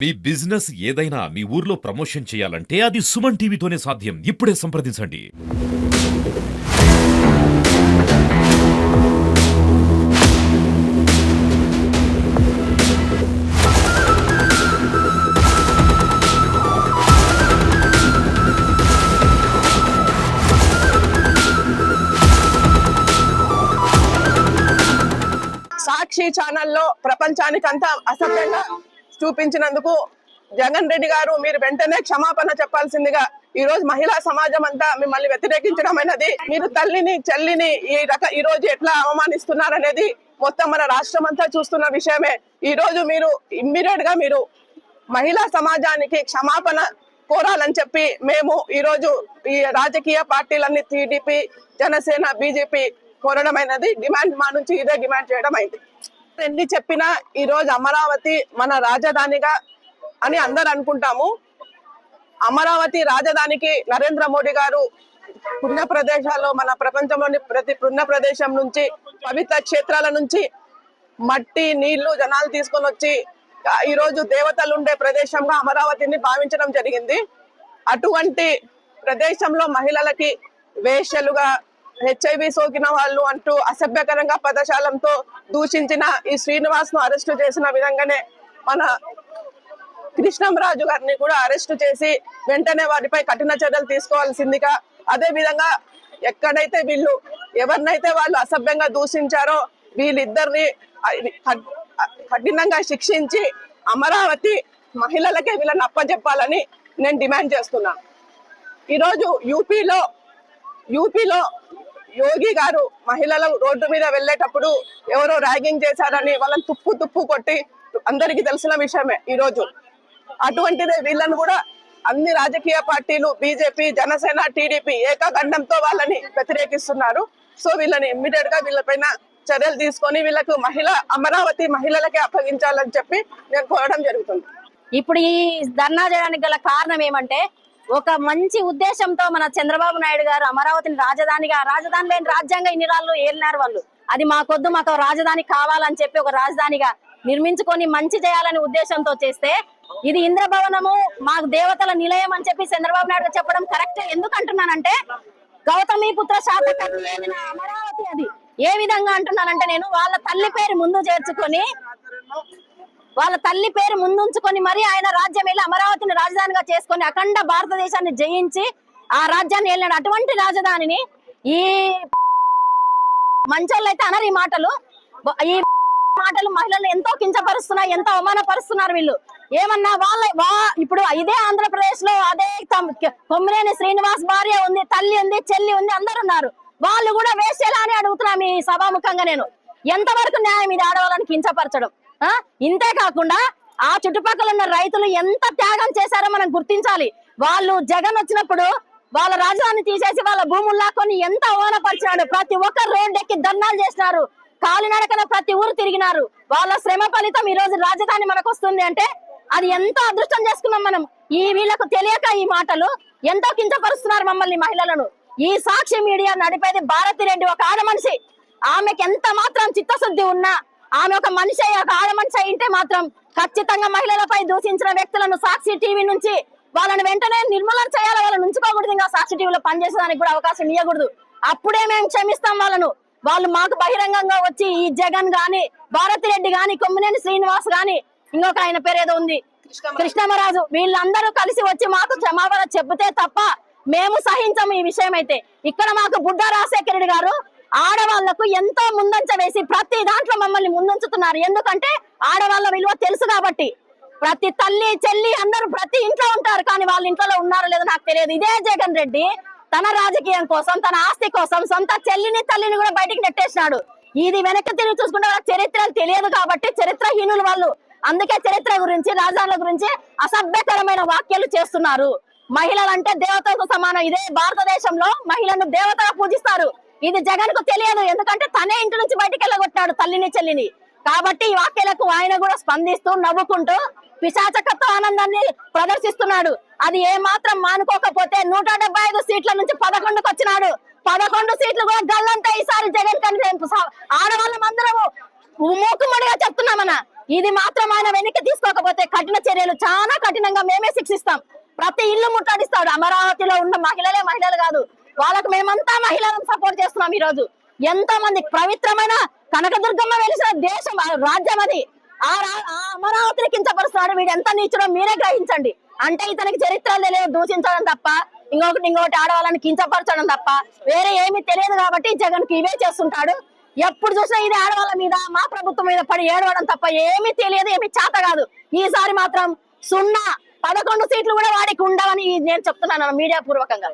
మీ business ఏదైనా మీ ఊర్లో promotion చేయాలంటే అది సుమన్ టీవీతోనే సాధ్యం. ఇప్పుడే సంప్రదించండి. సాక్షి ఛానల్లో ప్రపంచానికంతా అసభ్యంగా చూపించినందుకు జగన్ రెడ్డి గారు మీరు వెంటనే క్షమాపణ చెప్పాల్సిందిగా ఈ రోజు మహిళా సమాజం అంతా మిమ్మల్ని వ్యతిరేకించడం అనేది, మీరు తల్లిని చెల్లిని ఈ రోజు ఎట్లా అవమానిస్తున్నారనేది మొత్తం మన రాష్ట్రం అంతా చూస్తున్న విషయమే. ఈ రోజు మీరు ఇమ్మీడియట్ గా మీరు మహిళా సమాజానికి క్షమాపణ కోరాలని చెప్పి మేము ఈ రోజు ఈ రాజకీయ పార్టీలన్నీ టీడీపీ, జనసేన, బీజేపీ కోరడమైనది. డిమాండ్ మా నుంచి ఇదే డిమాండ్ చేయడం అయింది. ఎన్ని చెప్పినా ఈ రోజు అమరావతి మన రాజధానిగా అని అందరు అనుకుంటాము. అమరావతి రాజధానికి నరేంద్ర మోడీ గారు పుణ్య ప్రదేశాల్లో, మన ప్రపంచంలోని ప్రతి పుణ్య ప్రదేశం నుంచి, పవిత్ర క్షేత్రాల నుంచి మట్టి నీళ్లు జనాలు తీసుకొని వచ్చి ఈ రోజు దేవతలు ఉండే ప్రదేశంగా అమరావతిని భావించడం జరిగింది. అటువంటి ప్రదేశంలో మహిళలకి వేశ్యలుగా, హెచ్ఐవి సోకిన వాళ్ళు అంటూ అసభ్యకరంగా పదశాలంతో దూషించిన ఈ శ్రీనివాస్ ను అరెస్టు చేసిన విధంగానే మన కృష్ణంరాజు గారిని కూడా అరెస్టు చేసి వెంటనే వారిపై కఠిన చర్యలు తీసుకోవాల్సిందిగా, అదే విధంగా ఎక్కడైతే వీళ్ళు ఎవరినైతే వాళ్ళు అసభ్యంగా దూషించారో వీళ్ళిద్దరిని కఠినంగా శిక్షించి అమరావతి మహిళలకే వీళ్ళని అప్పచెప్పాలని నేను డిమాండ్ చేస్తున్నాను. ఈరోజు యూపీలో యోగి గారు మహిళలు రోడ్డు మీద వెళ్ళేటప్పుడు ఎవరో ర్యాగింగ్ చేశారని వాళ్ళని తుప్పు కొట్టి అందరికీ తెలిసిన విషయమే. ఈరోజు అటువంటిదే వీళ్ళని కూడా అన్ని రాజకీయ పార్టీలు, బీజేపీ, జనసేన, టీడీపీ ఏకగండంతో వాళ్ళని వ్యతిరేకిస్తున్నారు. సో వీళ్ళని ఇమ్మీడియట్ గా వీళ్ళపైన చర్యలు తీసుకొని వీళ్ళకు అమరావతి మహిళలకే అప్పగించాలని చెప్పి నేను కోరడం జరుగుతుంది. ఇప్పుడు ఈ ధర్నా చేయడానికి గల కారణం ఏమంటే, ఒక మంచి ఉద్దేశంతో మన చంద్రబాబు నాయుడు గారు అమరావతిని రాజధాని లేని రాజ్యాంగం ఇన్ని రాళ్ళు ఏలినారు వాళ్ళు. అది మాకొద్దు, మాకు రాజధాని కావాలని చెప్పి ఒక రాజధానిగా నిర్మించుకొని మంచి చేయాలనే ఉద్దేశంతో చేస్తే, ఇది ఇంద్రభవనము మాకు దేవతల నిలయం అని చెప్పి చంద్రబాబు నాయుడు చెప్పడం కరెక్ట్. ఎందుకు అంటున్నానంటే, గౌతమి పుత్ర శాతకర్ణి ఏలిన అమరావతి అది. ఏ విధంగా అంటున్నానంటే, నేను వాళ్ళ తల్లి పేరు ముందు చేర్చుకొని, వాళ్ళ తల్లి పేరు ముందుంచుకొని మరి ఆయన రాజ్యం వెళ్ళి అమరావతిని రాజధానిగా చేసుకొని అఖండ భారతదేశాన్ని జయించి ఆ రాజ్యాన్ని వెళ్ళినాడు. అటువంటి రాజధానిని ఈ మంచోళ్ళు అయితే అనరు. ఈ మాటలు మహిళలను ఎంతో కించపరుస్తున్నాయి, ఎంతో అవమానపరుస్తున్నారు వీళ్ళు. ఏమన్నా ఇప్పుడు ఇదే ఆంధ్రప్రదేశ్ లో అదే కొమ్మినేని శ్రీనివాస్ భార్య ఉంది, తల్లి ఉంది, చెల్లి ఉంది, అందరు ఉన్నారు. వాళ్ళు కూడా వేసేలా అని అడుగుతున్నాం ఈ సభాముఖంగా. నేను ఎంతవరకు న్యాయం ఇది ఆడవాళ్ళని కించపరచడం? ఇంతే కాకుండా ఆ చుట్టుపక్కల ఉన్న రైతులు ఎంత త్యాగం చేశారో మనం గుర్తించాలి. వాళ్ళు జగన్ వచ్చినప్పుడు వాళ్ళ రాజధాని తీసేసి వాళ్ళ భూములు లాక్కొని ఎంత అవమానపరిచినాడు. ప్రతి ఒక్కరు రోడ్డు ఎక్కి ధర్నాలు చేసినారు, కాలినడకన ప్రతి ఊరు తిరిగినారు. వాళ్ళ శ్రమ ఫలితం ఈ రోజు రాజధాని మనకు వస్తుంది అంటే అది ఎంతో అదృష్టం చేసుకున్నాం మనం. వీళ్ళకు తెలియక ఈ మాటలు ఎంతో కించపరుస్తున్నారు మమ్మల్ని, మహిళలను. ఈ సాక్షి మీడియా నడిపేది భారతిరెడ్డి, ఒక ఆడ మనిషి. ఆమెకి ఎంత మాత్రం చిత్తశుద్ధి ఉన్నా, ఆమె ఒక మనిషి, ఒక ఆడ మనిషి అయింటే మాత్రం ఖచ్చితంగా మహిళలపై దూషించిన వ్యక్తులను సాక్షి టీవీ నుంచి వాళ్ళని వెంటనే నిర్మూలన చేయాలి. వాళ్ళని ఉంచుకోకూడదు, ఇంకా సాక్షి టీవీలో పనిచేసేదానికి కూడా అవకాశం ఇవ్వకూడదు. అప్పుడే మేము క్షమిస్తాం వాళ్ళను. వాళ్ళు మాకు బహిరంగంగా వచ్చి ఈ జగన్ గాని, భారతిరెడ్డి గాని, కొమ్మినేని శ్రీనివాస్ గాని, ఇంకొక ఆయన పేరు ఏదో ఉంది, కృష్ణమరాజు, వీళ్ళందరూ కలిసి వచ్చి మాకు క్షమాపణ చెబితే తప్ప మేము సహించము ఈ విషయం. అయితే ఇక్కడ మాకు బుడ్డ రాజశేఖర రెడ్డి గారు ఆడవాళ్లకు ఎంతో ముందంచ వేసి ప్రతి దాంట్లో మమ్మల్ని ముందుంచుతున్నారు. ఎందుకంటే ఆడవాళ్ళ విలువ తెలుసు కాబట్టి. ప్రతి తల్లి చెల్లి అందరూ ప్రతి ఇంట్లో ఉంటారు, కానీ వాళ్ళ ఇంట్లో ఉన్నారో లేదో నాకు తెలియదు. ఇదే జగన్ రెడ్డి తన రాజకీయం కోసం, తన ఆస్తి కోసం సొంత చెల్లిని తల్లిని కూడా బయటికి నెట్టేసినాడు. ఇది వెనక్కి తిరిగి చూసుకుంటే వాళ్ళ చరిత్ర తెలియదు కాబట్టి చరిత్రహీనులు వాళ్ళు. అందుకే చరిత్ర గురించి, రాజధానుల గురించి అసభ్యకరమైన వ్యాఖ్యలు చేస్తున్నారు. మహిళలంటే దేవతలకు సమానం. ఇదే భారతదేశంలో మహిళను దేవతగా పూజిస్తారు. ఇది జగన్ కు తెలియదు, ఎందుకంటే తనే ఇంటి నుంచి బయటికి వెళ్ళగొట్టాడు తల్లిని చెల్లిని. కాబట్టి ఈ వాక్యాలకు ఆయన కూడా స్పందిస్తూ నవ్వుకుంటూ పిశాచకత్వ ఆనందాన్ని ప్రదర్శిస్తున్నాడు. అది ఏ మాత్రం మానుకోకపోతే 175 సీట్ల నుంచి 11కు వచ్చినాడు. 11 సీట్లు కూడా గల్లంతా ఈసారి జగన్ కంటే. ఆడవాళ్ళం అందరము మూకుమ్మడిగా చెప్తున్నామన్నా, ఇది మాత్రం ఆయన వెనక్కి తీసుకోకపోతే కఠిన చర్యలు చాలా కఠినంగా మేమే శిక్షిస్తాం. ప్రతి ఇల్లు ముట్టడిస్తాడు. అమరావతిలో ఉన్న మహిళలు కాదు, వాళ్ళకు మేమంతా మహిళలను సపోర్ట్ చేస్తున్నాం. ఈ రోజు ఎంతో మంది పవిత్రమైన కనకదుర్గమ్మ వెలిసిన దేశం రాజ్యం అది. ఆ అమరావతిని కించపరుస్తున్నాడు. వీడు ఎంత నీచుడో మీరే గ్రహించండి. అంటే ఇతనికి చరిత్ర తెలియదు, దూషించడం తప్ప, ఇంకొకటి ఆడవాళ్ళని కించపరచడం తప్ప వేరే ఏమీ తెలియదు. కాబట్టి జగన్ కి ఇవే చేస్తుంటాడు. ఎప్పుడు చూసినా ఇది ఆడవాళ్ళ మీద, మా ప్రభుత్వం మీద పడి ఏడవడం తప్ప ఏమీ తెలియదు, ఏమీ చేత కాదు. ఈసారి మాత్రం 0, 11 సీట్లు కూడా వాడికి ఉండవని నేను చెప్తున్నాను మీడియా పూర్వకంగా.